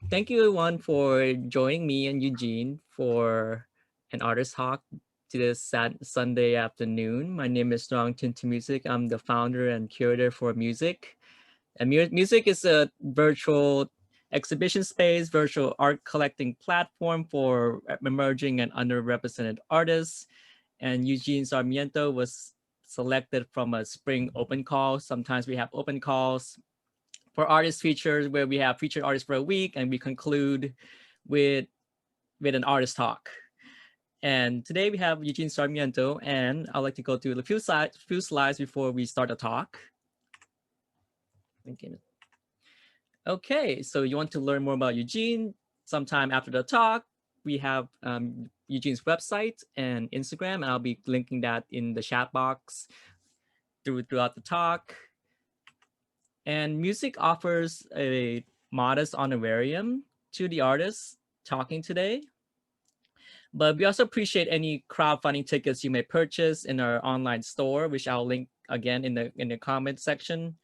Thank you everyone for joining me and Eugene for an artist talk to this Sunday afternoon. My name is Lexington to Musik. I'm the founder and curator for Musik. And Musik is a virtual exhibition space, virtual art collecting platform for emerging and underrepresented artists. And Eugene Sarmiento was selected from a spring open call. Sometimes we have open calls for artist features where we have featured artists for a week and we conclude with an artist talk. And today we have Eugene Sarmiento, and I'd like to go through a few slides before we start the talk. Okay, so you want to learn more about Eugene? Sometime after the talk, we have Eugene's website and Instagram, and I'll be linking that in the chat box throughout the talk. And Musik offers a modest honorarium to the artists talking today. But we also appreciate any crowdfunding tickets you may purchase in our online store, which I'll link again in the comment section.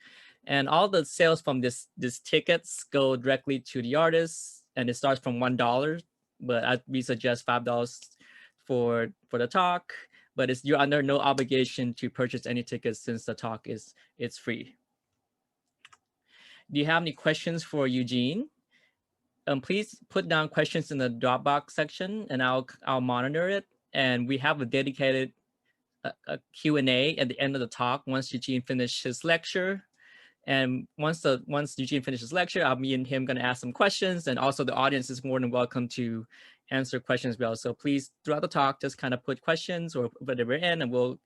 And all the sales from these tickets go directly to the artists, and it starts from $1, but we suggest $5 for the talk. But you're under no obligation to purchase any tickets since the talk it's free. Do you have any questions for Eugene? Please put down questions in the Dropbox section, and I'll monitor it. And we have a dedicated Q&A at the end of the talk once Eugene finishes his lecture. And once Eugene finishes lecture, I'll me and him going to ask some questions, and also the audience is more than welcome to answer questions as well. So please, throughout the talk, just kind of put questions or whatever in, and we'll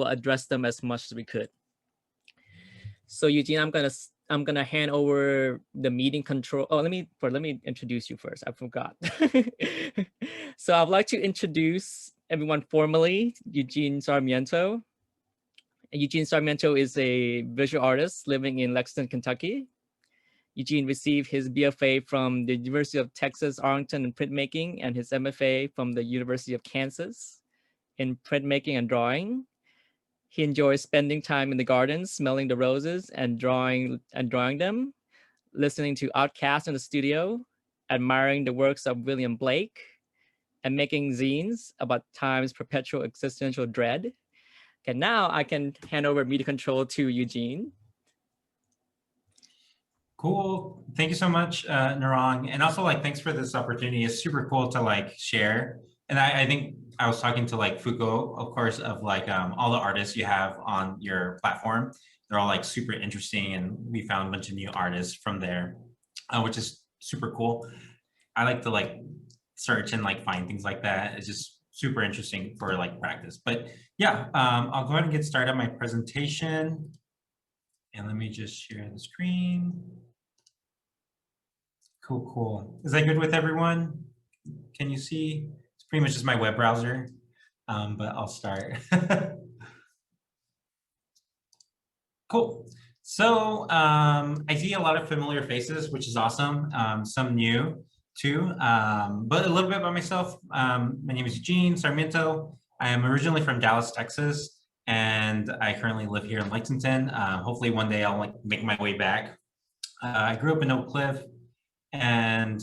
address them as much as we could. So Eugene, I'm gonna hand over the meeting control. Oh, let me introduce you first. I forgot. So I'd like to introduce everyone formally. Eugene Sarmiento. Eugene Sarmiento is a visual artist living in Lexington, Kentucky. Eugene received his BFA from the University of Texas, Arlington in printmaking, and his MFA from the University of Kansas in printmaking and drawing. He enjoys spending time in the gardens, smelling the roses and drawing them, listening to Outkast in the studio, admiring the works of William Blake, and making zines about time's perpetual existential dread. Okay, now I can hand over media control to Eugene. Cool. Thank you so much, Narong. And also, thanks for this opportunity. It's super cool to share. And I think I was talking to Foucault, of course, of all the artists you have on your platform. They're all super interesting, and we found a bunch of new artists from there, which is super cool. I like to search and find things like that. It's just super interesting for practice. But yeah, I'll go ahead and get started on my presentation. And let me just share the screen. Cool. Is that good with everyone? Can you see? It's pretty much just my web browser, but I'll start. Cool. So I see a lot of familiar faces, which is awesome. Some new too, but a little bit about myself. My name is Eugene Sarmiento. I am originally from Dallas, Texas, and I currently live here in Lexington. Hopefully one day I'll make my way back. I grew up in Oak Cliff, and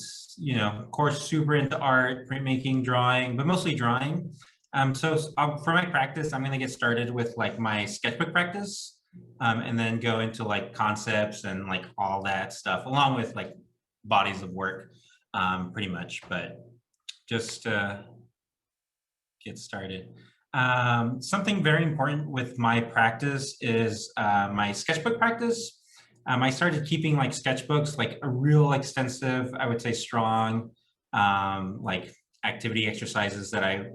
of course, super into art, printmaking, drawing, but mostly drawing. So for my practice, I'm going to get started with my sketchbook practice, and then go into concepts and all that stuff, along with bodies of work, pretty much. But just to get started, something very important with my practice is my sketchbook practice. I started keeping sketchbooks, a real extensive, I would say strong, activity exercises that I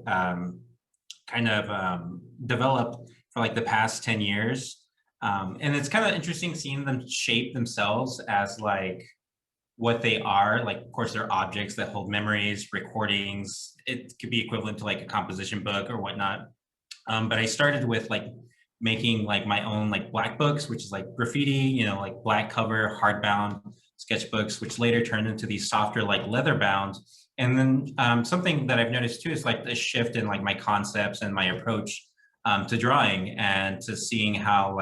kind of developed for the past 10 years. And it's kind of interesting seeing them shape themselves as what they are. Of course, they're objects that hold memories, recordings. It could be equivalent to a composition book or whatnot. But I started with making my own black books, which is graffiti, black cover, hardbound sketchbooks, which later turned into these softer leather bound. And then something that I've noticed too is a shift in my concepts and my approach to drawing, and to seeing how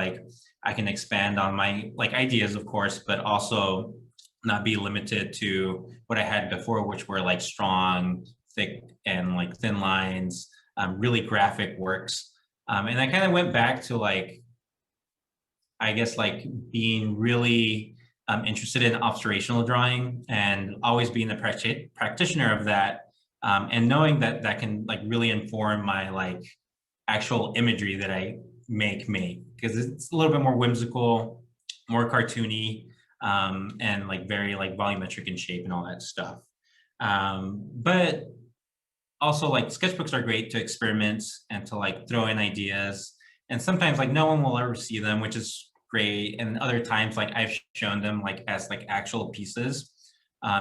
I can expand on my ideas, of course, but also not be limited to what I had before, which were like strong, thick, and like thin lines, really graphic works. And I kind of went back to like, I guess like being really interested in observational drawing and always being a practitioner of that, and knowing that that can like really inform my like actual imagery that I make because it's a little bit more whimsical, more cartoony, and like very like volumetric in shape and all that stuff. But also like sketchbooks are great to experiment and to like throw in ideas. And sometimes like no one will ever see them, which is great. And other times like I've shown them like as like actual pieces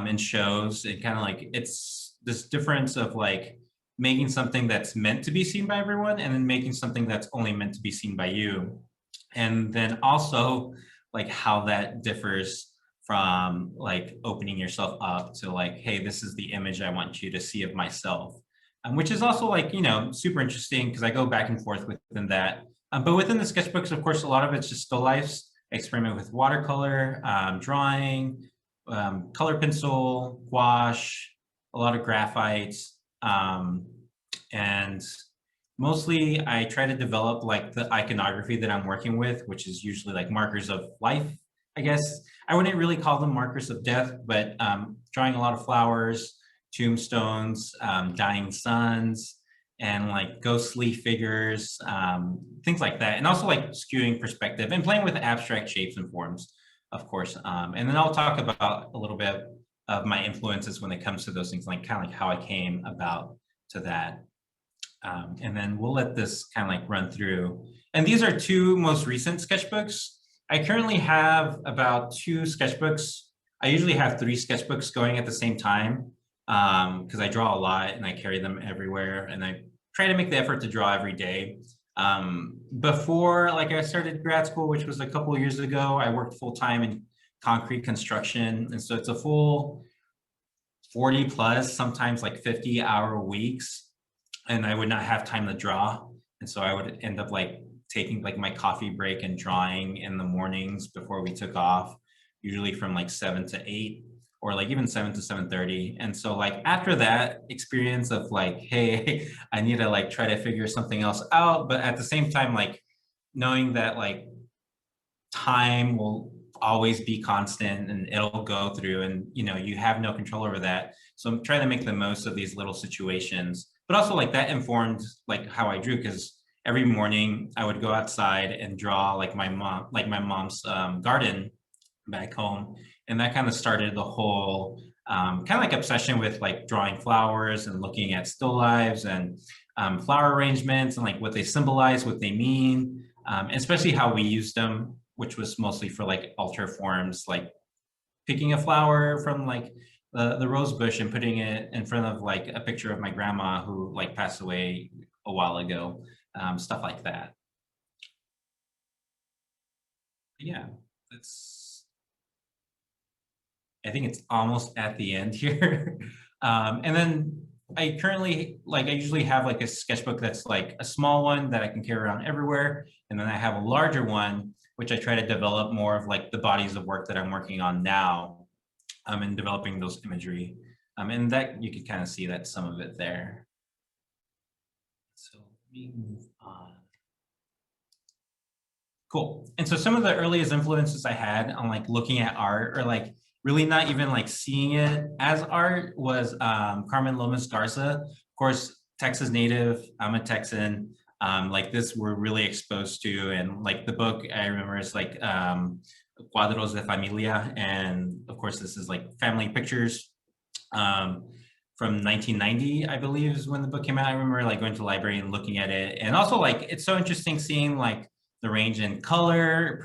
in shows, and kind of like it's this difference of like making something that's meant to be seen by everyone and then making something that's only meant to be seen by you. And then also like how that differs from like opening yourself up to like, hey, this is the image I want you to see of myself. Which is also like, you know, super interesting because I go back and forth within that. But within the sketchbooks, of course, a lot of it's just still lifes. I experiment with watercolor, drawing, color pencil, gouache, a lot of graphite, and mostly I try to develop like the iconography that I'm working with, which is usually like markers of life, I guess. I wouldn't really call them markers of death, but drawing a lot of flowers, tombstones, dying suns, and like ghostly figures, things like that. And also like skewing perspective and playing with abstract shapes and forms, of course. And then I'll talk about a little bit of my influences when it comes to those things, like kind of like how I came about to that. And then we'll let this kind of like run through. And these are two most recent sketchbooks. I currently have about 2 sketchbooks. I usually have 3 sketchbooks going at the same time because I draw a lot and I carry them everywhere, and I try to make the effort to draw every day. Before like I started grad school, which was a couple of years ago, I worked full-time in concrete construction. And so it's a full 40 plus, sometimes like 50-hour weeks. And I would not have time to draw. And so I would end up like taking like my coffee break and drawing in the mornings before we took off, usually from like 7 to 8 or like even 7 to 7:30. And so like after that experience of like, hey, I need to like try to figure something else out. But at the same time, like knowing that like time will always be constant and it'll go through, and you know, you have no control over that. So I'm trying to make the most of these little situations, but also like that informed like how I drew, because every morning I would go outside and draw like my mom's garden back home. And that kind of started the whole kind of like obsession with like drawing flowers and looking at still lives and flower arrangements and like what they symbolize, what they mean, especially how we used them, which was mostly for like altar forms, like picking a flower from like the rose bush and putting it in front of like a picture of my grandma who like passed away a while ago, stuff like that. Yeah, I think it's almost at the end here. And then I usually have like a sketchbook that's like a small one that I can carry around everywhere. And then I have a larger one, which I try to develop more of like the bodies of work that I'm working on now, and developing those imagery. And that you can kind of see that some of it there. So let me move on. Cool. And so some of the earliest influences I had on like looking at art, or like really not even like seeing it as art, was Carmen Lomas Garza. Of course, Texas native, I'm a Texan. Like this we're really exposed to, and like the book I remember is like Cuadros de Familia. And of course, this is like family pictures from 1990, I believe is when the book came out. I remember like going to the library and looking at it. And also like, it's so interesting seeing like the range in color,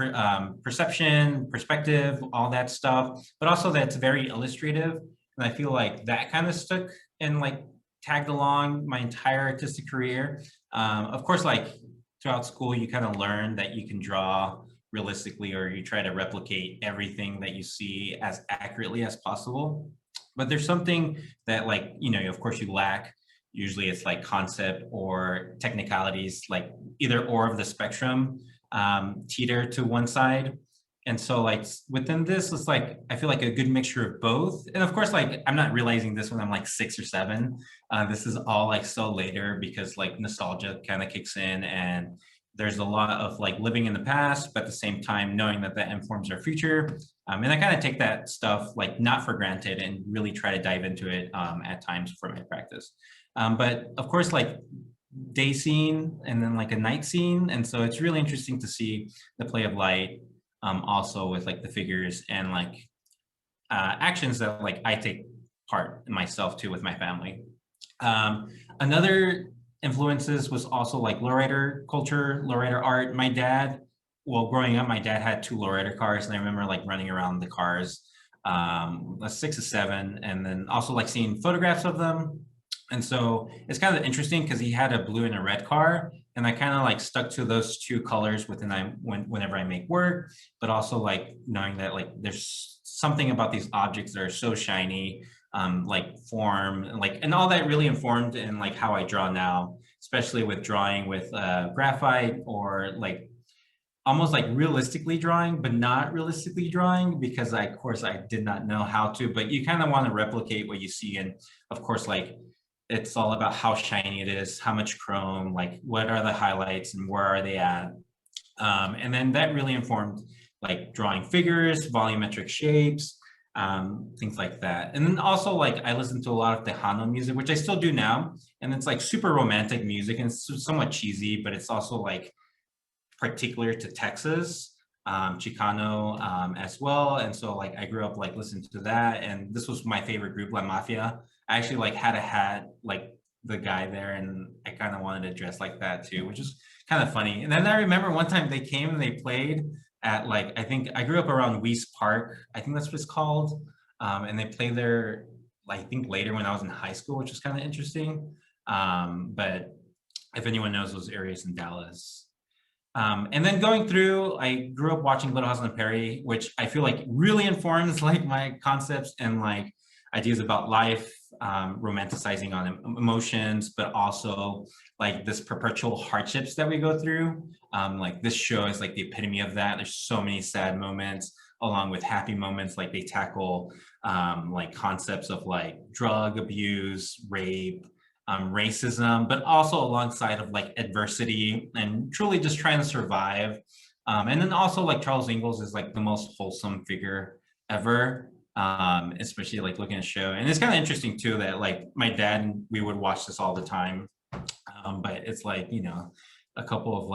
perception, perspective, all that stuff, but also that's very illustrative. And I feel like that kind of stuck and like tagged along my entire artistic career. Of course, like throughout school, you kind of learn that you can draw realistically, or you try to replicate everything that you see as accurately as possible. But there's something that like, you know, of course you lack. Usually it's like concept or technicalities, like either or of the spectrum teeter to one side. And so like within this, it's like, I feel like a good mixture of both. And of course, like I'm not realizing this when I'm like 6 or 7. This is all like so later because like nostalgia kind of kicks in, and there's a lot of like living in the past, but at the same time knowing that that informs our future. And I kind of take that stuff like not for granted and really try to dive into it at times for my practice. But of course, like day scene and then like a night scene. And so it's really interesting to see the play of light also with like the figures and like actions that like I take part in myself too with my family. Another influences was also like lowrider culture, lowrider art. My dad, well, growing up, my dad had 2 lowrider cars, and I remember like running around the cars, 6 or 7, and then also like seeing photographs of them. And so it's kind of interesting because he had a blue and a red car, and I kind of like stuck to those 2 colors whenever I make work, but also like knowing that like there's something about these objects that are so shiny, like form, and all that really informed in like how I draw now, especially with drawing with graphite, or like almost like realistically drawing, but not realistically drawing, because of course I did not know how to, but you kind of want to replicate what you see. And of course, like it's all about how shiny it is, how much chrome, like what are the highlights and where are they at. And then that really informed like drawing figures, volumetric shapes, things like that. And then also like I listen to a lot of Tejano music, which I still do now. And it's like super romantic music, and it's somewhat cheesy, but it's also like particular to Texas, Chicano as well. And so like I grew up like listening to that, and this was my favorite group, La Mafia. I actually like had a hat like the guy there, and I kind of wanted to dress like that too, which is kind of funny. And then I remember one time they came and they played at like, I think I grew up around Weiss Park, I think that's what it's called. And they played there, I think later when I was in high school, which was kind of interesting. But if anyone knows those areas in Dallas. And then going through, I grew up watching Little House on the Prairie, which I feel like really informs like my concepts and like ideas about life, romanticizing on emotions, but also like this perpetual hardships that we go through. Like this show is like the epitome of that. There's so many sad moments along with happy moments. Like they tackle like concepts of like drug abuse, rape, racism, but also alongside of like adversity and truly just trying to survive. And then also like Charles Ingalls is like the most wholesome figure ever, especially like looking at the show. And it's kind of interesting too that like my dad and we would watch this all the time. But it's like, you know, a couple of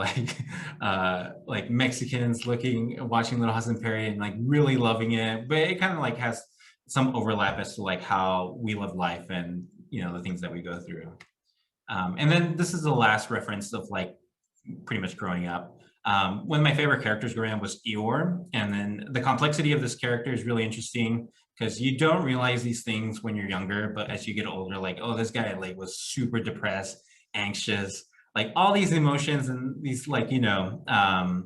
like Mexicans watching Little House on the Prairie and like really loving it. But it kind of like has some overlap as to like how we live life and, you know, the things that we go through. And then this is the last reference of like pretty much growing up. One of my favorite characters growing up was Eeyore. And then the complexity of this character is really interesting because you don't realize these things when you're younger, but as you get older, like, oh, this guy like was super depressed, anxious, like all these emotions and these like, you know, kind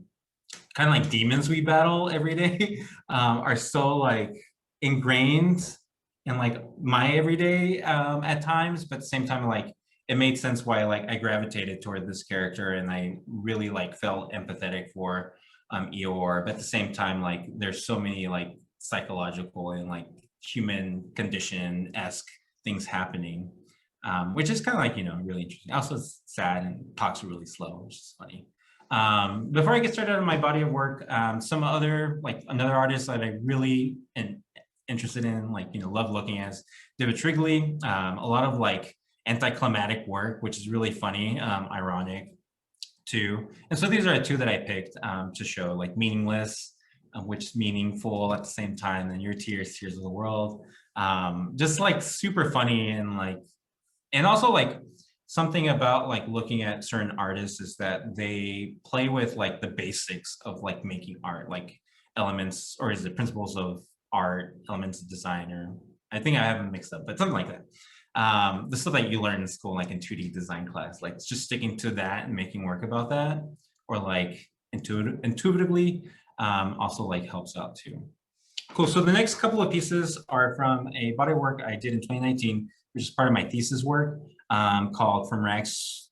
of like demons we battle every day are so like ingrained in like my everyday at times, but at the same time, like it made sense why like I gravitated toward this character and I really like felt empathetic for Eeyore. But at the same time, like there's so many like psychological and like human condition-esque things happening, which is kind of like, you know, really interesting. Also it's sad and talks really slow, which is funny. Before I get started on my body of work, some other, like another artist that I really am interested in, like, you know, love looking at is David Trigley. A lot of like anticlimactic work, which is really funny, ironic too. And so these are 2 that I picked to show, like meaningless, which is meaningful at the same time, and your tears, tears of the world. Just like super funny and like, and also like something about like looking at certain artists is that they play with like the basics of like making art, like elements, or is it principles of art, elements of design, or I think I have them mixed up, but something like that. The stuff that you learn in school, like in 2D design class, like just sticking to that and making work about that, or like intuitively also like helps out too. Cool, so the next couple of pieces are from a body of work I did in 2019, which is part of my thesis work called From Rags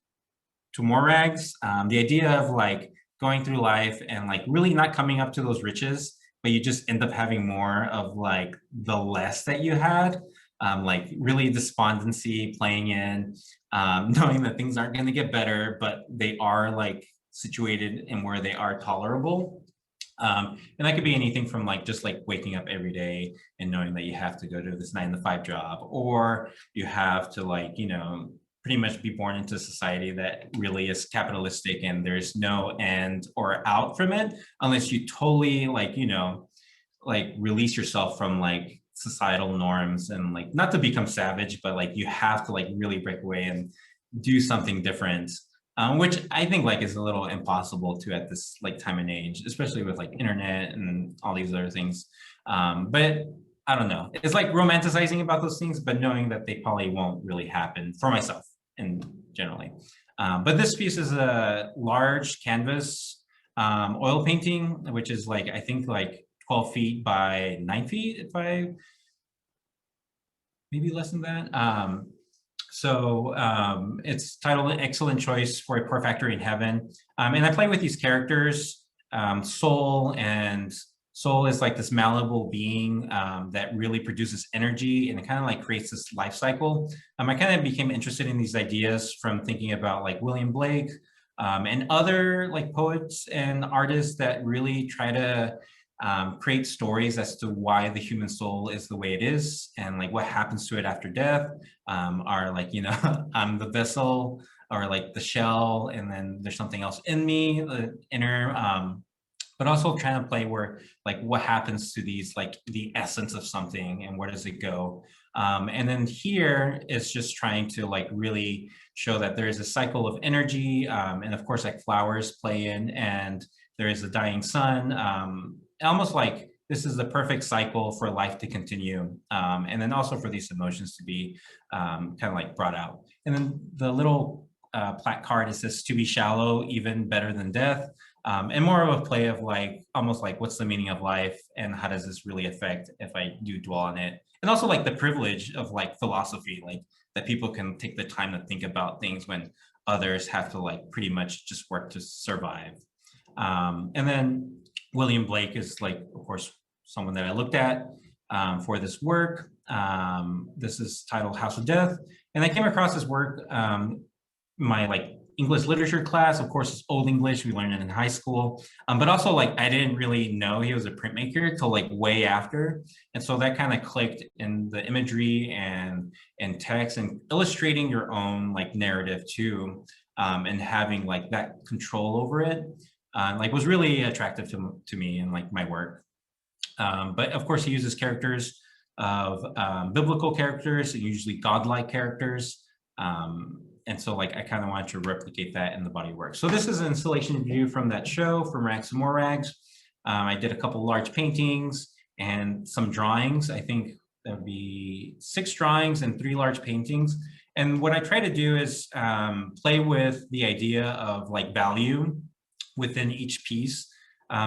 to More Rags. The idea of like going through life and like really not coming up to those riches but you just end up having more of like the less that you had, like really despondency playing in, knowing that things aren't going to get better, but they are like situated in where they are tolerable. And that could be anything from like just like waking up every day and knowing that you have to go to this 9 to 5 job, or you have to like, you know, pretty much be born into a society that really is capitalistic and there's no end or out from it unless you totally like, you know, like release yourself from like societal norms and like not to become savage, but like you have to like really break away and do something different, which I think like is a little impossible to at this like time and age, especially with like internet and all these other things. But I don't know. It's like romanticizing about those things, but knowing that they probably won't really happen for myself and generally. But this piece is a large canvas oil painting, which is like, I think like 12 feet by 9 feet, if I, maybe less than that. It's titled An Excellent Choice for a Poor Factory in Heaven. And I play with these characters, Soul, and Soul is like this malleable being that really produces energy and it kind of like creates this life cycle. I kind of became interested in these ideas from thinking about like William Blake and other like poets and artists that really try to create stories as to why the human soul is the way it is and like what happens to it after death, are like, you know, I'm the vessel or like the shell and then there's something else in me, the inner, but also trying to play where like what happens to these, like the essence of something and where does it go. And then here is just trying to like really show that there is a cycle of energy, and of course like flowers play in and there is a dying sun, almost like this is the perfect cycle for life to continue, and then also for these emotions to be kind of like brought out. And then the little plaque card, it says to be shallow, even better than death, and more of a play of like, almost like what's the meaning of life and how does this really affect if I do dwell on it. And also like the privilege of like philosophy, like that people can take the time to think about things when others have to like pretty much just work to survive. And then William Blake is like, of course, someone that I looked at for this work. This is titled House of Death. And I came across this work, my like English literature class. Of course, it's Old English, we learned it in high school. But also like, I didn't really know he was a printmaker till like way after. And so that kind of clicked in the imagery and text and illustrating your own like narrative too, and having like that control over it. Like was really attractive to me and like my work. But of course he uses characters of biblical characters, usually godlike characters. And so like I kind of wanted to replicate that in the body work. So this is an installation view from that show, From Rags to More Rags. I did a couple large paintings and some drawings. I think that would be 6 drawings and 3 large paintings. And what I try to do is play with the idea of like value within each piece.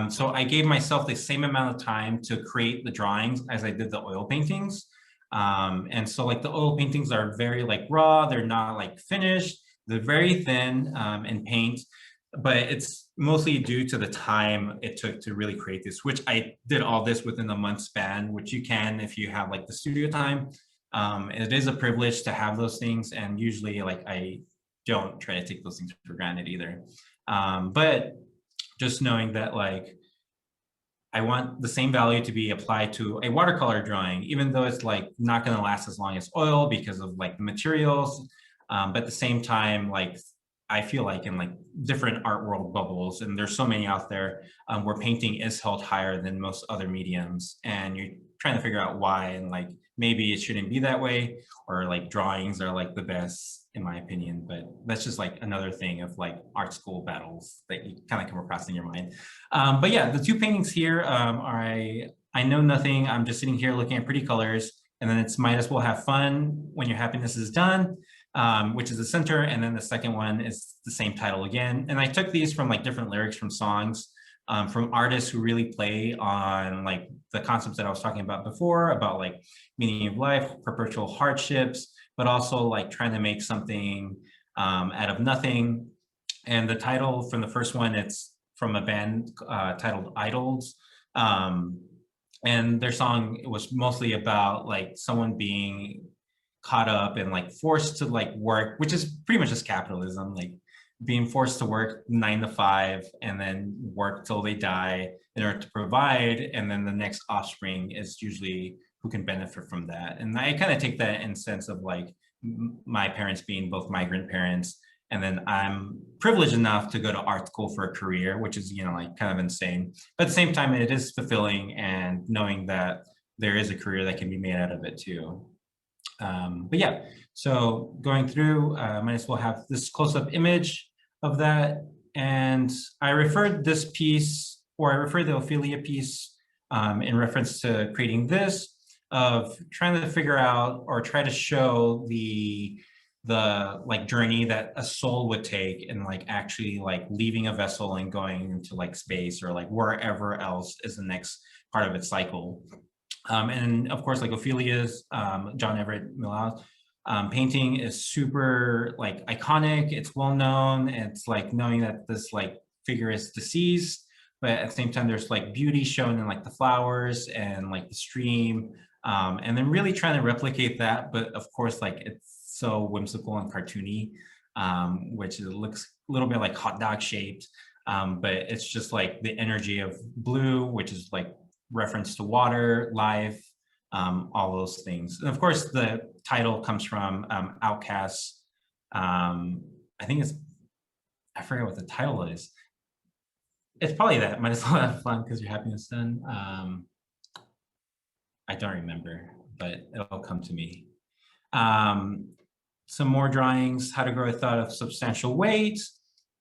So I gave myself the same amount of time to create the drawings as I did the oil paintings. And so like the oil paintings are very like raw, they're not like finished, they're very thin in paint, but it's mostly due to the time it took to really create this, which I did all this within a month span, which you can if you have like the studio time. It is a privilege to have those things, and usually like I don't try to take those things for granted either. But just knowing that like I want the same value to be applied to a watercolor drawing, even though it's like not going to last as long as oil because of like the materials. But at the same time, like I feel like in like different art world bubbles, and there's so many out there where painting is held higher than most other mediums, and you're trying to figure out why, and like maybe it shouldn't be that way, or like drawings are like the best in my opinion. But that's just like another thing of like art school battles that you kind of come across in your mind. But yeah, the 2 paintings here are I know nothing. I'm just sitting here looking at pretty colors, and then it's might as well have fun when your happiness is done, which is the center. And then the second one is the same title again. And I took these from like different lyrics from songs, from artists who really play on like the concepts that I was talking about before, about like meaning of life, perpetual hardships, but also like trying to make something out of nothing. And the title from the first one, it's from a band titled Idols. and their song was mostly about like someone being caught up and like forced to like work, which is pretty much just capitalism, like being forced to work 9 to 5 and then work till they die in order to provide, and then the next offspring is usually who can benefit from that. And I kind of take that in sense of like my parents being both migrant parents, and then I'm privileged enough to go to art school for a career, which is, you know, like kind of insane. But at the same time, it is fulfilling, and knowing that there is a career that can be made out of it too. But yeah, so going through, might as well have this close-up image of that. And I referred this piece, or I referred the Ophelia piece in reference to creating this, of trying to figure out or try to show the like journey that a soul would take in like actually like leaving a vessel and going into like space or like wherever else is the next part of its cycle. And of course, like Ophelia's, John Everett Millais painting is super like iconic. It's well known. It's like knowing that this like figure is deceased, but at the same time, there's like beauty shown in like the flowers and like the stream. And then really trying to replicate that, but of course, like it's so whimsical and cartoony, which it looks a little bit like hot dog shaped, but it's just like the energy of blue, which is like reference to water, life, all those things. And of course, the title comes from Outcast's, I think it's, I forget what the title is. It's probably that, might as well have fun because your happiness done. I don't remember, but it'll come to me. Some more drawings, how to grow a thought of substantial weight.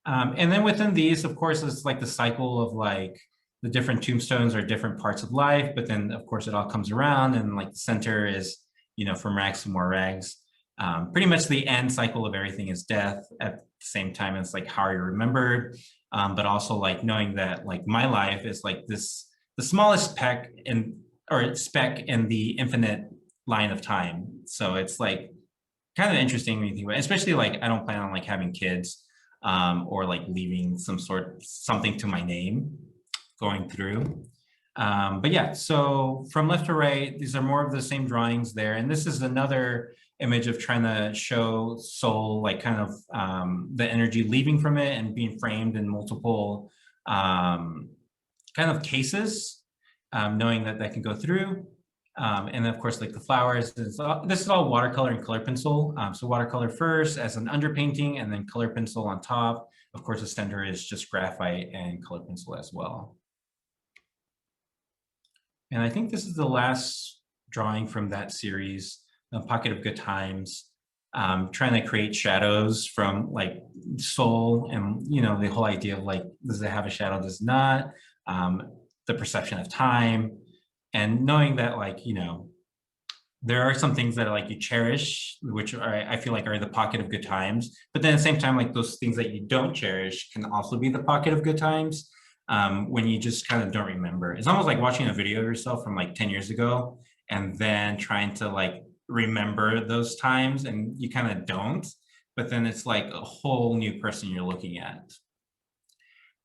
And then within these, of course, it's like the cycle of like the different tombstones are different parts of life, but then of course it all comes around, and like the center is, you know, from rags to more rags. Pretty much the end cycle of everything is death. At the same time, it's like how you're remembered, but also like knowing that like my life is like this, the smallest speck in, or speck in the infinite line of time. So it's like kind of interesting when you think about it, especially like I don't plan on like having kids, or like leaving some sort something to my name going through. But yeah, so from left to right, these are more of the same drawings there. And this is another image of trying to show soul, like kind of the energy leaving from it and being framed in multiple kind of cases, knowing that that can go through. And then of course, like the flowers, this is all watercolor and color pencil. So watercolor first as an underpainting, and then color pencil on top. Of course, the center is just graphite and color pencil as well. And I think this is the last drawing from that series, Pocket of Good Times, trying to create shadows from like soul, and, you know, the whole idea of like, does it have a shadow, does it not? The perception of time, and knowing that like, you know, there are some things that are like you cherish, which are, I feel like are the pocket of good times, but then at the same time, like those things that you don't cherish can also be the pocket of good times, when you just kind of don't remember. It's almost like watching a video of yourself from like 10 years ago and then trying to like remember those times, and you kind of don't, but then it's like a whole new person you're looking at.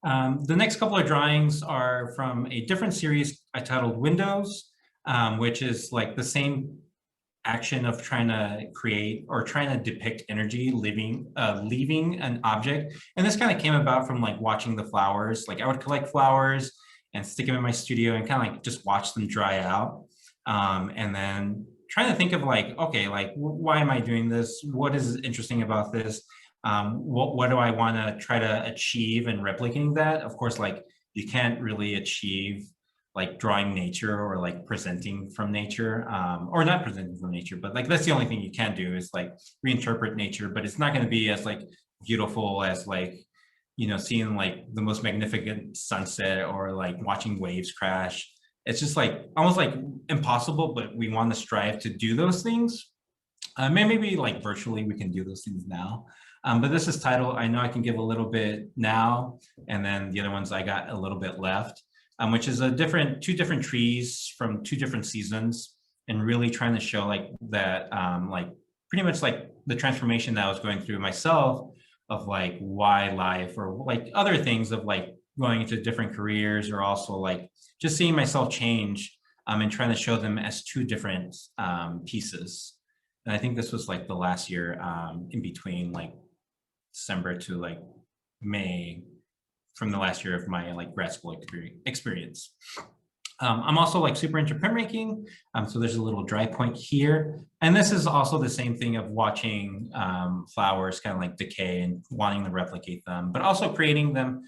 The next couple of drawings are from a different series I titled Windows, which is like the same action of trying to create or trying to depict energy leaving an object. And this kind of came about from like watching the flowers. Like I would collect flowers and stick them in my studio and kind of like just watch them dry out. And then trying to think of like, okay, like why am I doing this? What is interesting about this? What do I want to try to achieve and replicating that? Of course, like you can't really achieve like drawing nature or like presenting from nature, or not presenting from nature, but like that's the only thing you can do is like reinterpret nature, but it's not going to be as like beautiful as like, you know, seeing like the most magnificent sunset or like watching waves crash. It's just like almost like impossible, but we want to strive to do those things. Maybe like virtually we can do those things now. But this is titled, I Know I Can Give a Little Bit Now, and then the other ones I got a little bit left, which is two different trees from two different seasons, and really trying to show like that, like pretty much like the transformation that I was going through myself of like why life, or like other things of like going into different careers, or also like just seeing myself change and trying to show them as two different pieces. And I think this was like the last year in between like December to like May from the last year of my like grad school experience. I'm also like super into printmaking. So there's a little dry point here. And this is also the same thing of watching flowers kind of like decay and wanting to replicate them, but also creating them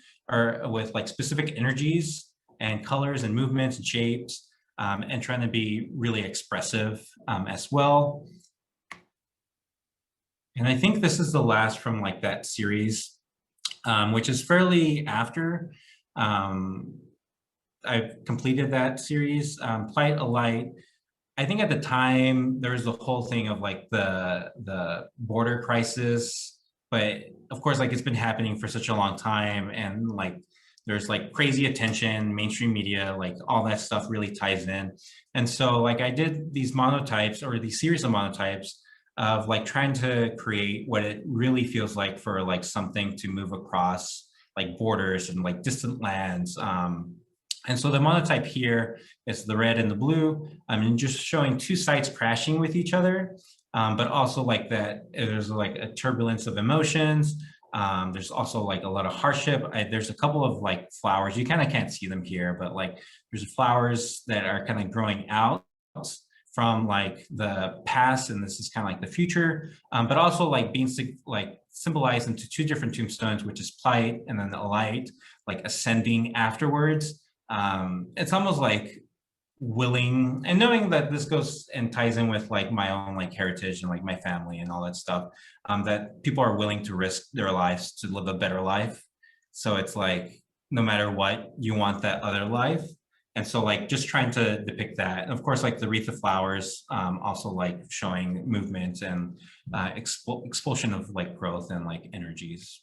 with like specific energies and colors and movements and shapes, and trying to be really expressive as well. And I think this is the last from like that series, which is fairly after I've completed that series, Plight, a Light. I think at the time there was the whole thing of like the border crisis, but of course like it's been happening for such a long time, and like there's like crazy attention, mainstream media, like all that stuff really ties in. And so like I did these monotypes, or these series of monotypes of like trying to create what it really feels like for like something to move across like borders and like distant lands. And so the monotype here is the red and the blue. And just showing two sides crashing with each other, but also like that there's like a turbulence of emotions. There's also like a lot of hardship. There's a couple of like flowers. You kind of can't see them here, but like there's flowers that are kind of growing out from like the past, and this is kind of like the future, but also like being like symbolized into two different tombstones, which is plight and then the light, like ascending afterwards. It's almost like willing and knowing that this goes and ties in with like my own like heritage and like my family and all that stuff, that people are willing to risk their lives to live a better life. So it's like, no matter what, you want that other life. And so like just trying to depict that. And of course, like the wreath of flowers, also like showing movement and expulsion of like growth and like energies.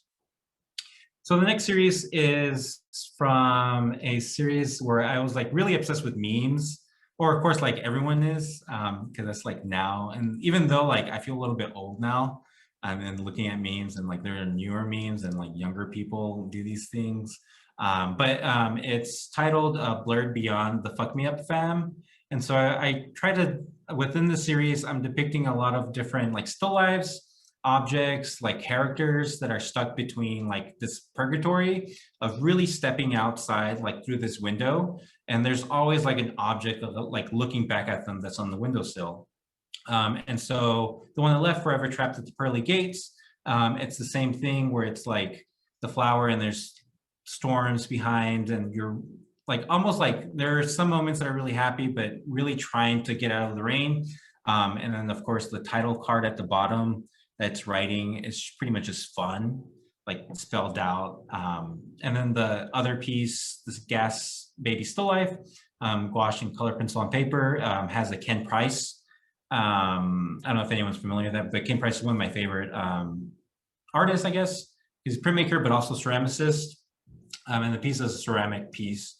So the next series is from a series where I was like really obsessed with memes, or of course like everyone is, because that's like now. And even though like I feel a little bit old now, and looking at memes, and like there are newer memes and like younger people do these things. But it's titled Blurred Beyond the Fuck Me Up Fam. And so I try to, within the series, I'm depicting a lot of different like still lives, objects, like characters that are stuck between like this purgatory of really stepping outside like through this window, and there's always like an object of like looking back at them that's on the windowsill. And so the one on the left, Forever Trapped at the Pearly Gates, it's the same thing where it's like the flower and there's storms behind, and you're like almost like there are some moments that are really happy but really trying to get out of the rain. And then of course the title card at the bottom that's writing is pretty much just fun, like spelled out. And then the other piece, this gas baby still life, gouache and color pencil on paper, has a Ken Price. I don't know if anyone's familiar with that, but Ken Price is one of my favorite artists, I guess. He's a printmaker, but also ceramicist. And the piece is a ceramic piece,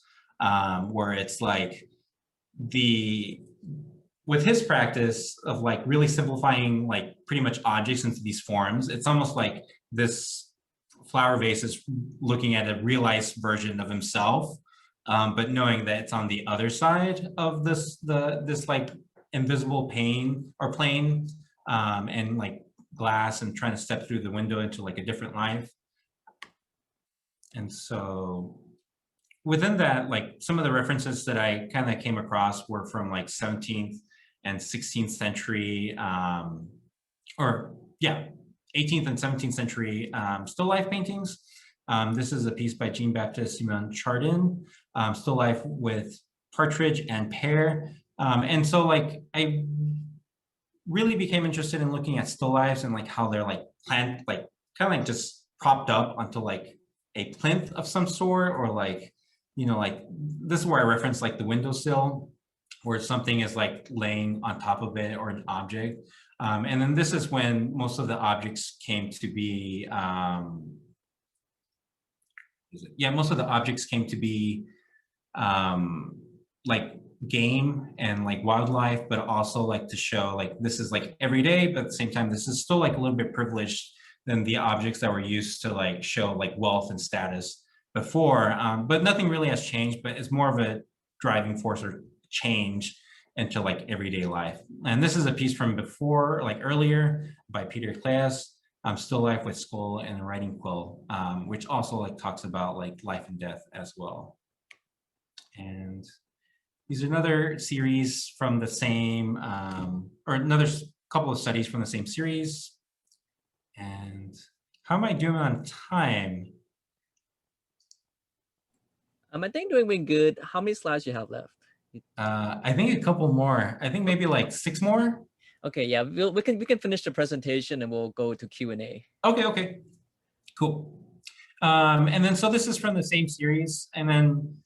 where it's like with his practice of like really simplifying like pretty much objects into these forms, it's almost like this flower vase is looking at a realized version of himself, but knowing that it's on the other side of this like invisible pane or plane, and like glass, and trying to step through the window into like a different life. And so within that, like some of the references that I kind of came across were from like 17th and 16th century, 18th and 17th century still life paintings. This is a piece by Jean-Baptiste Simon Chardin, still life with partridge and pear. And so like I really became interested in looking at still lifes and like how they're like planned, like kind of like just propped up onto like a plinth of some sort, or like, you know, like this is where I reference like the windowsill, where something is like laying on top of it, or an object. And then this is when most of the objects came to be, most of the objects came to be like game and like wildlife, but also like to show like this is like every day, but at the same time, this is still like a little bit privileged than the objects that were used to like show like wealth and status before. But nothing really has changed, but it's more of a driving force or change into like everyday life. And this is a piece from before, like earlier, by Peter Klaas, Still Life with Skull and a Writing Quill, which also like talks about like life and death as well. And these are another series from the same, or another couple of studies from the same series. And how am I doing on time? I think doing good. How many slides you have left? I think a couple more. I think maybe like 6 more. Okay, yeah, we can finish the presentation and we'll go to Q&A. Okay, cool. And then so this is from the same series, and then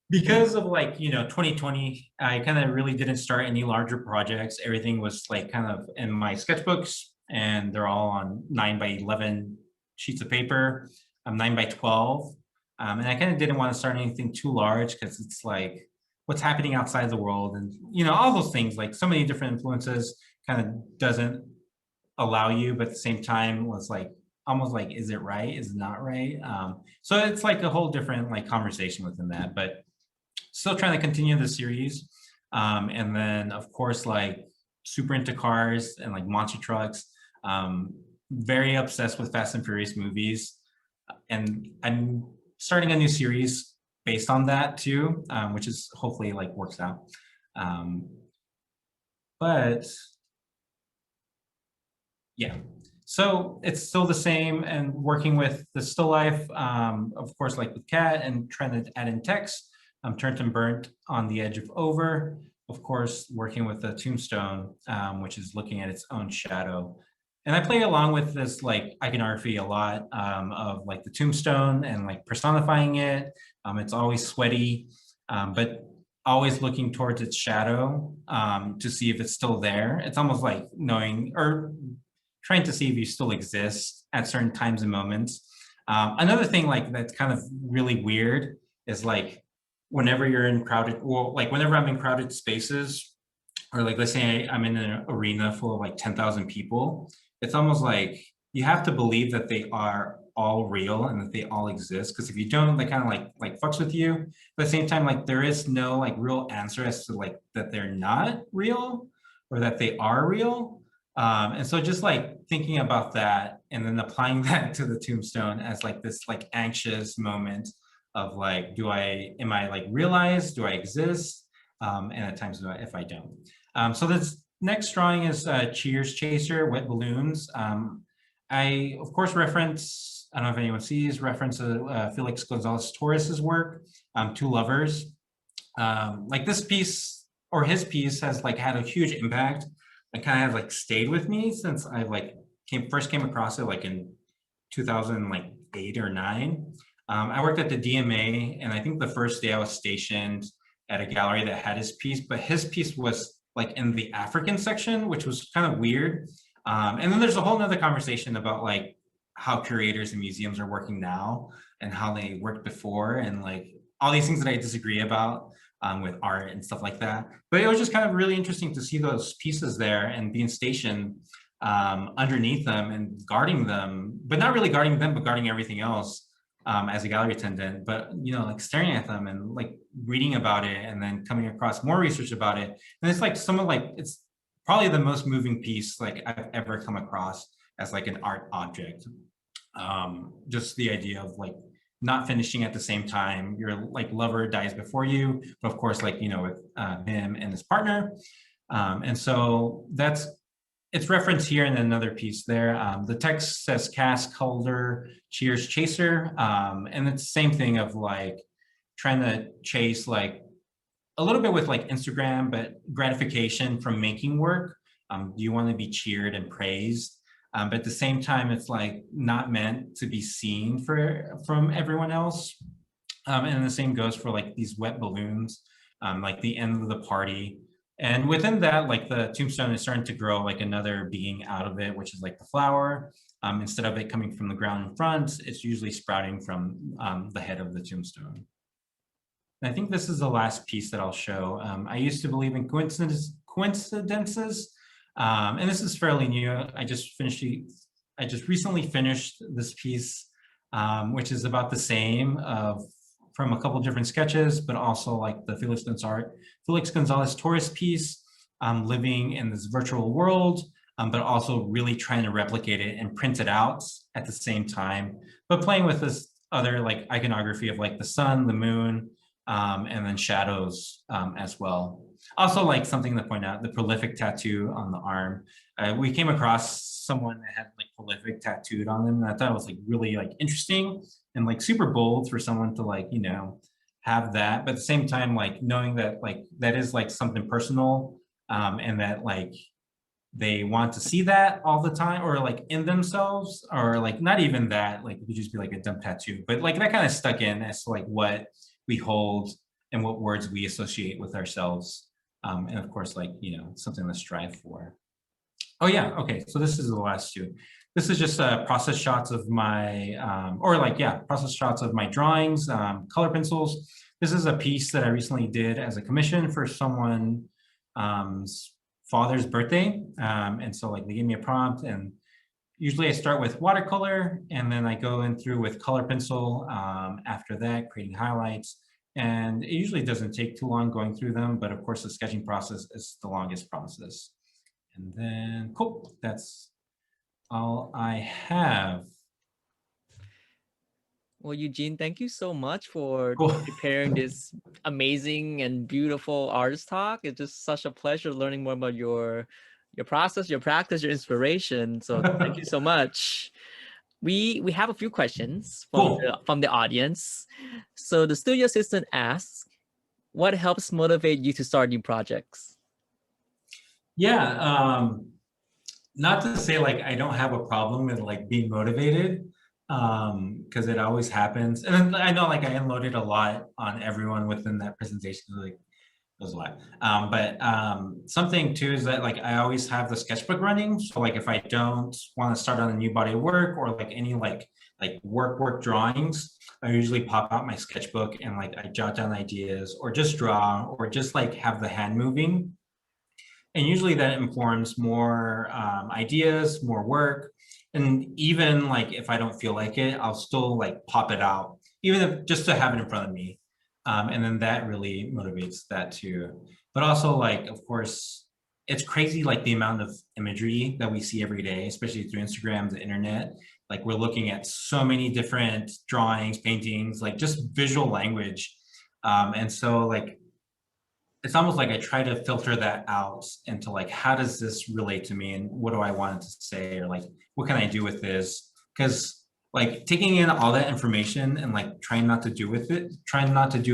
because of like 2020, I kind of really didn't start any larger projects. Everything was like kind of in my sketchbooks, and they're all on 9x11 sheets of paper. 9x12, and I kind of didn't want to start anything too large because it's like what's happening outside the world, and all those things, like so many different influences kind of doesn't allow you, but at the same time was like almost like, is it right, is it not right? So it's like a whole different like conversation within that, but still trying to continue the series. And then of course, like super into cars and like monster trucks, very obsessed with Fast and Furious movies, and I'm starting a new series based on that too, which is hopefully like works out. But yeah, so it's still the same, and working with the still life, of course, like with Cat, and trying to add in text. Turned and Burnt on the Edge of Over, of course, working with the Tombstone, which is looking at its own shadow. And I play along with this like iconography a lot, of like the Tombstone and like personifying it. It's always sweaty, but always looking towards its shadow, to see if it's still there. It's almost like knowing or trying to see if you still exist at certain times and moments. Another thing like that's kind of really weird is like whenever you're in crowded, well, like whenever I'm in crowded spaces, or like let's say I'm in an arena full of like 10,000 people, it's almost like you have to believe that they are all real and that they all exist, because if you don't, they kind of like fucks with you. But at the same time, like there is no like real answer as to like that they're not real or that they are real. And so just like thinking about that and then applying that to the Tombstone as like this like anxious moment of like, am I like realized, do I exist? And at times if I don't. So this next drawing is Cheers Chaser, Wet Balloons. I of course reference, I don't know if anyone sees, reference Felix Gonzalez Torres's work, Two Lovers. Like this piece or his piece has like had a huge impact. It kind of like stayed with me since I like first came across it like in 2008 or 9. I worked at the DMA, and I think the first day I was stationed at a gallery that had his piece, but his piece was like in the African section, which was kind of weird. And then there's a whole nother conversation about like how curators and museums are working now and how they worked before, and like all these things that I disagree about with art and stuff like that. But it was just kind of really interesting to see those pieces there and being stationed underneath them and guarding them, but not really guarding them, but guarding everything else. As a gallery attendant, but like staring at them and like reading about it, and then coming across more research about it. And it's like it's probably the most moving piece like I've ever come across as like an art object. Just the idea of like not finishing at the same time. Your like lover dies before you, but of course, like with him and his partner. And so it's referenced here in another piece there. The text says Cask Holder, Cheers Chaser. And it's the same thing of like trying to chase like a little bit with like Instagram, but gratification from making work. You want to be cheered and praised. But at the same time, it's like not meant to be seen from everyone else. And the same goes for like these wet balloons, like the end of the party. And within that, like the tombstone is starting to grow like another being out of it, which is like the flower. Instead of it coming from the ground in front, it's usually sprouting from the head of the tombstone. And I think this is the last piece that I'll show. I used to believe in coincidences, and this is fairly new. I just recently finished this piece, which is about the same of from a couple different sketches, but also like the Felix Gonzalez Torres piece, living in this virtual world, but also really trying to replicate it and print it out at the same time, but playing with this other like iconography of like the sun, the moon, and then shadows as well. Also, like something to point out, the prolific tattoo on the arm. We came across someone that had like prolific tattooed on them, and I thought it was like really like interesting and like super bold for someone to like, you know, have that. But at the same time, like knowing that like that is like something personal, and that like they want to see that all the time, or like in themselves, or like not even that, like it could just be like a dumb tattoo, but like that kind of stuck in as to like what we hold and what words we associate with ourselves. And of course, like, you know, something to strive for. Oh yeah, okay, so this is the last two. This is just process shots of my, process shots of my drawings, color pencils. This is a piece that I recently did as a commission for someone father's birthday. And so like they gave me a prompt, and usually I start with watercolor and then I go in through with color pencil after that, creating highlights. And it usually doesn't take too long going through them, but of course the sketching process is the longest process. And then, cool, that's all I have. Well, Eugene, thank you so much for Cool. preparing this amazing and beautiful artist talk. It's just such a pleasure learning more about your process, your practice, your inspiration. So thank you so much. We have a few questions Cool. from the audience. So the studio assistant asks, what helps motivate you to start new projects? Yeah, not to say like I don't have a problem with like being motivated, because it always happens. And then I know like I unloaded a lot on everyone within that presentation, like it was a lot. But something too is that like I always have the sketchbook running. So like if I don't want to start on a new body of work, or like any like work drawings, I usually pop out my sketchbook and like I jot down ideas, or just draw, or just like have the hand moving. And usually that informs more ideas, more work. And even like if I don't feel like it, I'll still like pop it out, even if just to have it in front of me. And then that really motivates that too. But also like, of course, it's crazy like the amount of imagery that we see every day, especially through Instagram, the internet. Like we're looking at so many different drawings, paintings, like just visual language. And so like it's almost like I try to filter that out into like, how does this relate to me, and what do I want it to say, or like, what can I do with this? Because like taking in all that information and like trying not to do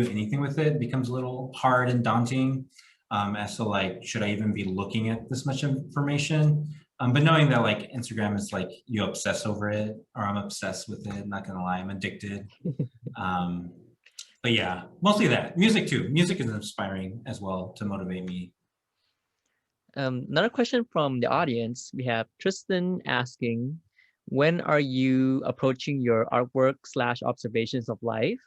anything with it becomes a little hard and daunting, as to like, should I even be looking at this much information? But knowing that like Instagram is like, you obsess over it, or I'm obsessed with it, not gonna lie, I'm addicted. But yeah, mostly that. Music too. Music is inspiring as well to motivate me. Another question from the audience. We have Tristan asking, when are you approaching your artwork / observations of life?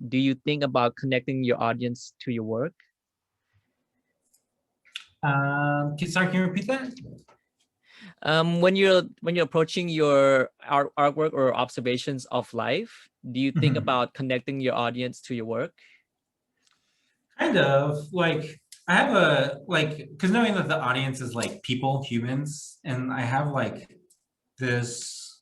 Do you think about connecting your audience to your work? Can you repeat that? When you're approaching your artwork or observations of life, do you think about connecting your audience to your work? Kind of. Like I have a like, because knowing that the audience is like people, humans, and I have like this,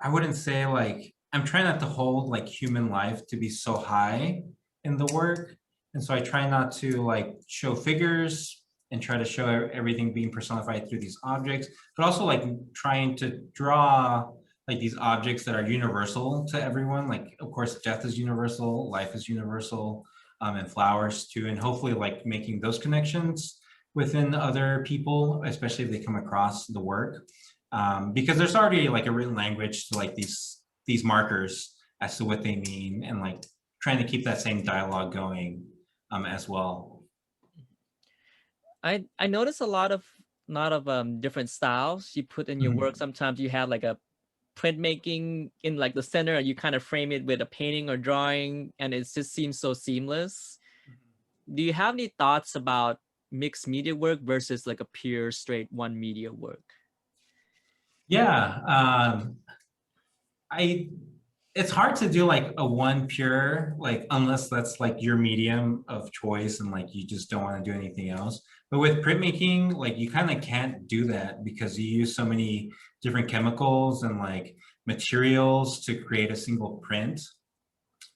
I wouldn't say like, I'm trying not to hold like human life to be so high in the work. And so I try not to like show figures and try to show everything being personified through these objects, but also like trying to draw like these objects that are universal to everyone. Like, of course, death is universal, life is universal, and flowers too. And hopefully like making those connections within other people, especially if they come across the work. Because there's already like a written language to like these markers as to what they mean, and like trying to keep that same dialogue going as well. I notice a lot of different styles you put in your work. Sometimes you have like a printmaking in like the center, and you kind of frame it with a painting or drawing, and it just seems so seamless. Do you have any thoughts about mixed media work versus like a pure straight one media work? Yeah, I it's hard to do like a one pure, like unless that's like your medium of choice and like you just don't want to do anything else. But with printmaking, like you kind of can't do that because you use so many different chemicals and like materials to create a single print.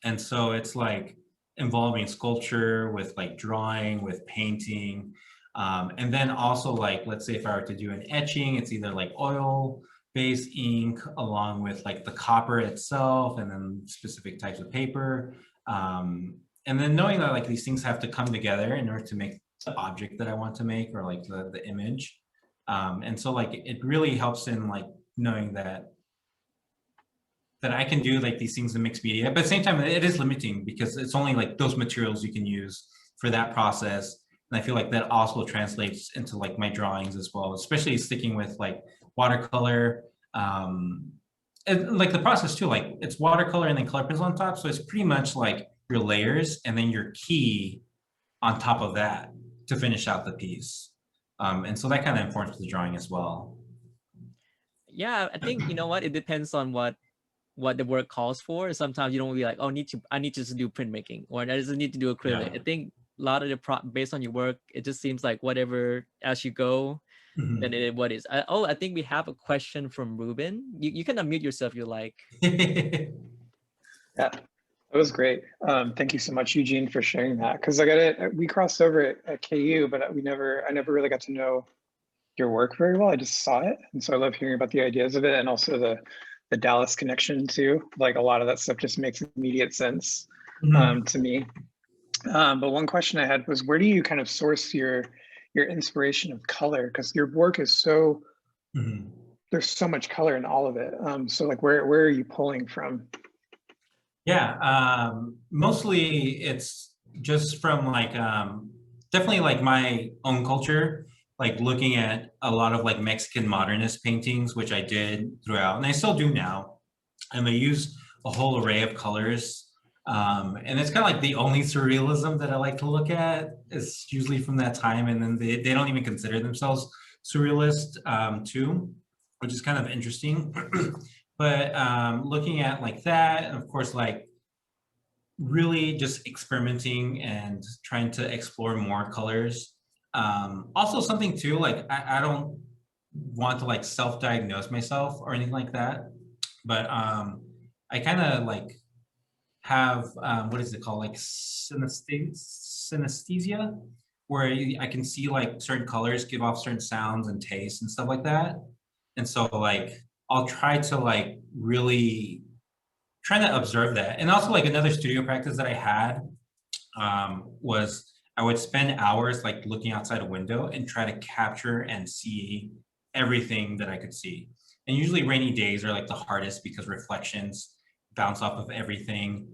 And so it's like involving sculpture with like drawing, with painting. And then also like, let's say if I were to do an etching, it's either like oil based ink along with like the copper itself and then specific types of paper. And then knowing that like these things have to come together in order to make the object that I want to make or like the image. And so like it really helps in like knowing that I can do like these things in mixed media, but at the same time, it is limiting because it's only like those materials you can use for that process. And I feel like that also translates into like my drawings as well, especially sticking with like watercolor. And like the process too, like it's watercolor and then color pencil on top. So it's pretty much like your layers and then your key on top of that to finish out the piece. And so that kind of informs the drawing as well. Yeah, I think you know what, it depends on what the work calls for. Sometimes you don't be like, oh, I need to just do printmaking, or I just need to do acrylic. Yeah. I think a lot of the based on your work, it just seems like whatever as you go, then Mhm. it what is. I think we have a question from Ruben. You can unmute yourself if you like. Yeah, that was great. Thank you so much, Eugene, for sharing that. Because I got it. We crossed over at KU, but I never really got to know your work very well. I just saw it, and so I love hearing about the ideas of it, and also the Dallas connection too. Like a lot of that stuff just makes immediate sense Mhm. to me. But one question I had was, where do you kind of source your inspiration of color? Because your work is so Mhm. there's so much color in all of it. So like, where are you pulling from? Yeah, mostly it's just from like definitely like my own culture, like looking at a lot of like Mexican modernist paintings, which I did throughout, and I still do now. And they use a whole array of colors. And it's kind of like the only surrealism that I like to look at is usually from that time. And then they don't even consider themselves surrealist too, which is kind of interesting. But looking at like that, and of course, like really just experimenting and trying to explore more colors. Also something too, like I don't want to like self-diagnose myself or anything like that, but I kind of like have what is it called, like synesthesia, where I can see like certain colors give off certain sounds and tastes and stuff like that. And so like I'll try to like really trying to observe that. And also like another studio practice that I had was I would spend hours like looking outside a window and try to capture and see everything that I could see. And usually rainy days are like the hardest because reflections bounce off of everything.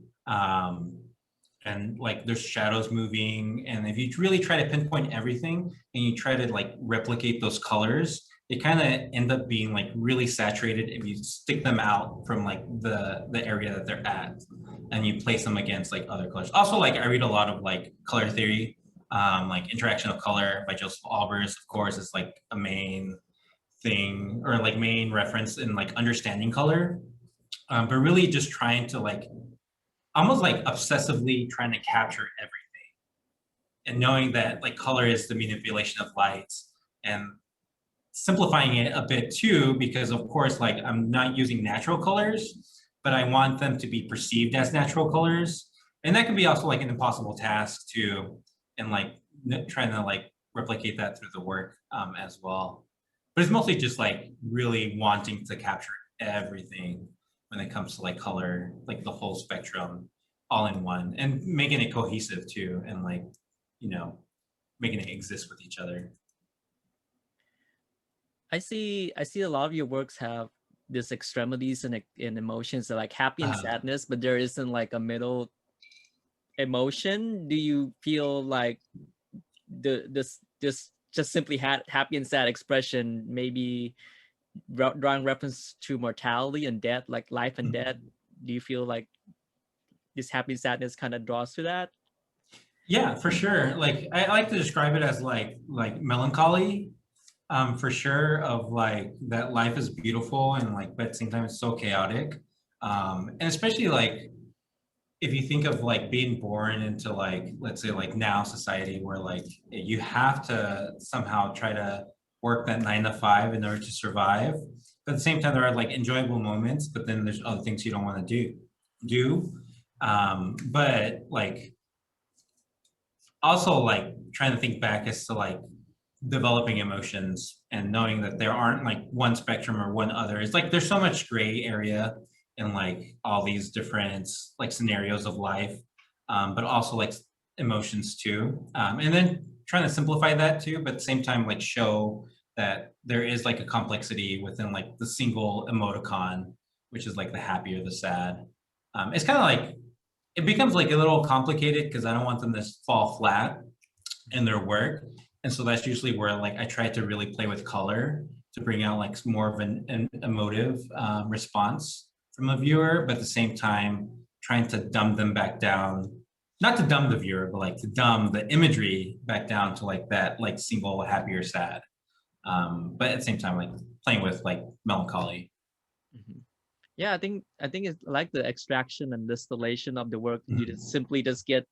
And like there's shadows moving. And if you really try to pinpoint everything and you try to like replicate those colors, it kind of end up being like really saturated if you stick them out from like the area that they're at and you place them against like other colors. Also, like I read a lot of like color theory, like Interaction of Color by Joseph Albers, of course, is like a main thing or like main reference in like understanding color. But really just trying to like almost like obsessively trying to capture everything and knowing that like color is the manipulation of light and simplifying it a bit too, because of course, like I'm not using natural colors, but I want them to be perceived as natural colors. And that can be also like an impossible task too, and like trying to like replicate that through the work as well. But it's mostly just like really wanting to capture everything when it comes to like color, like the whole spectrum all in one and making it cohesive too. And like, you know, making it exist with each other. I see a lot of your works have these extremities and emotions that like happy and Uh, sadness, but there isn't like a middle emotion. Do you feel like this just simply had happy and sad expression, maybe drawing reference to mortality and death, like life and death? Do you feel like this happy sadness kind of draws to that? Yeah, for sure. Like I like to describe it as like melancholy, for sure, of like that life is beautiful and like but at the same time it's so chaotic. And especially like, if you think of like being born into like, let's say like now society where like you have to somehow try to work that 9 to 5 in order to survive. But at the same time, there are like enjoyable moments, but then there's other things you don't want to do. But like also like trying to think back as to like developing emotions and knowing that there aren't like one spectrum or one other. It's like there's so much gray area in like all these different like scenarios of life, but also like emotions too. And then trying to simplify that too, but at the same time like show that there is like a complexity within like the single emoticon, which is like the happy or the sad. It's kind of like, it becomes like a little complicated because I don't want them to fall flat in their work. And so that's usually where like I try to really play with color to bring out like more of an emotive response from a viewer, but at the same time trying to dumb them back down, not to dumb the viewer, but like to dumb the imagery back down to like that like single happy or sad. But at the same time like playing with like melancholy. Mhm. Yeah, I think it's like the extraction and distillation of the work. You just simply just get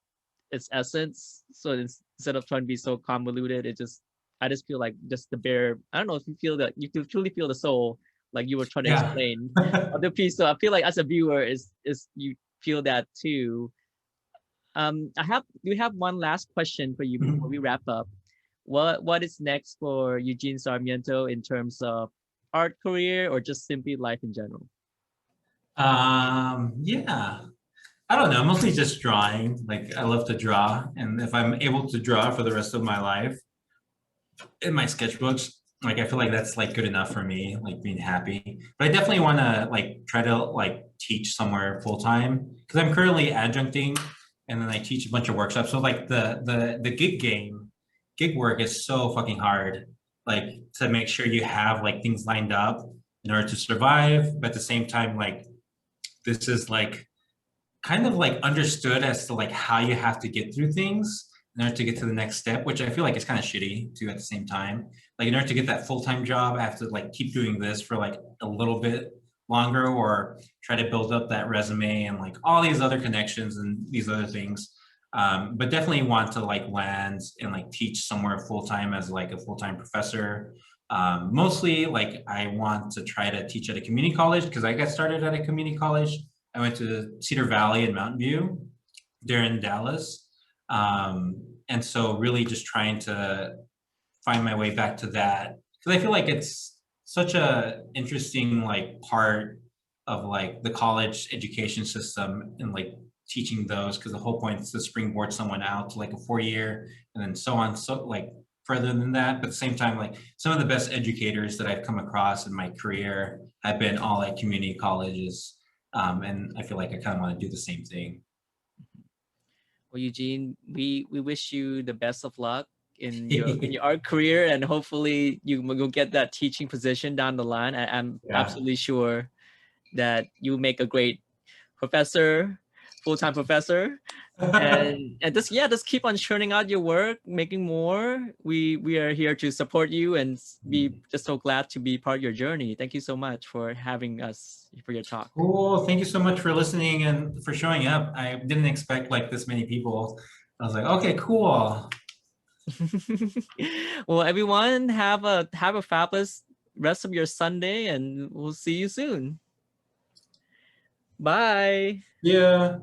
its essence. So instead of trying to be so convoluted, I just feel like just the bare. I don't know if you feel that you can truly feel the soul, like you were trying to Yeah. explain of the piece. So I feel like as a viewer, is you feel that too. We have one last question for you before we wrap up. What is next for Eugene Sarmiento in terms of art career or just simply life in general? Yeah, I don't know, mostly just drawing. Like I love to draw, and if I'm able to draw for the rest of my life in my sketchbooks, like I feel like that's like good enough for me, like being happy. But I definitely want to like try to like teach somewhere full time because I'm currently adjuncting, and then I teach a bunch of workshops. So like the gig work is so fucking hard. Like to make sure you have like things lined up in order to survive, but at the same time, like this is like kind of like understood as to like how you have to get through things in order to get to the next step, which I feel like is kind of shitty too at the same time. Like in order to get that full-time job, I have to like keep doing this for like a little bit longer or try to build up that resume and like all these other connections and these other things. But definitely want to like land and like teach somewhere full-time as like a full-time professor. Mostly like I want to try to teach at a community college because I got started at a community college. I went to Cedar Valley and Mountain View. They're in Dallas. And so really just trying to find my way back to that. Because I feel like it's such a interesting like part of like the college education system and like teaching those because the whole point is to springboard someone out to like a 4 year and then so on so like further than that. But at the same time, like some of the best educators that I've come across in my career have been all at community colleges. And I feel like I kind of want to do the same thing. Well, Eugene, we wish you the best of luck in your art career, and hopefully you'll get that teaching position down the line. I'm Yeah. absolutely sure that you make a great professor, full-time professor, and just keep on churning out your work, making more. We are here to support you and be just so glad to be part of your journey. Thank you so much for having us for your talk. Cool. Thank you so much for listening and for showing up. I didn't expect like this many people. I was like, okay, cool. Well, everyone, have a fabulous rest of your Sunday, and we'll see you soon. Bye. Yeah.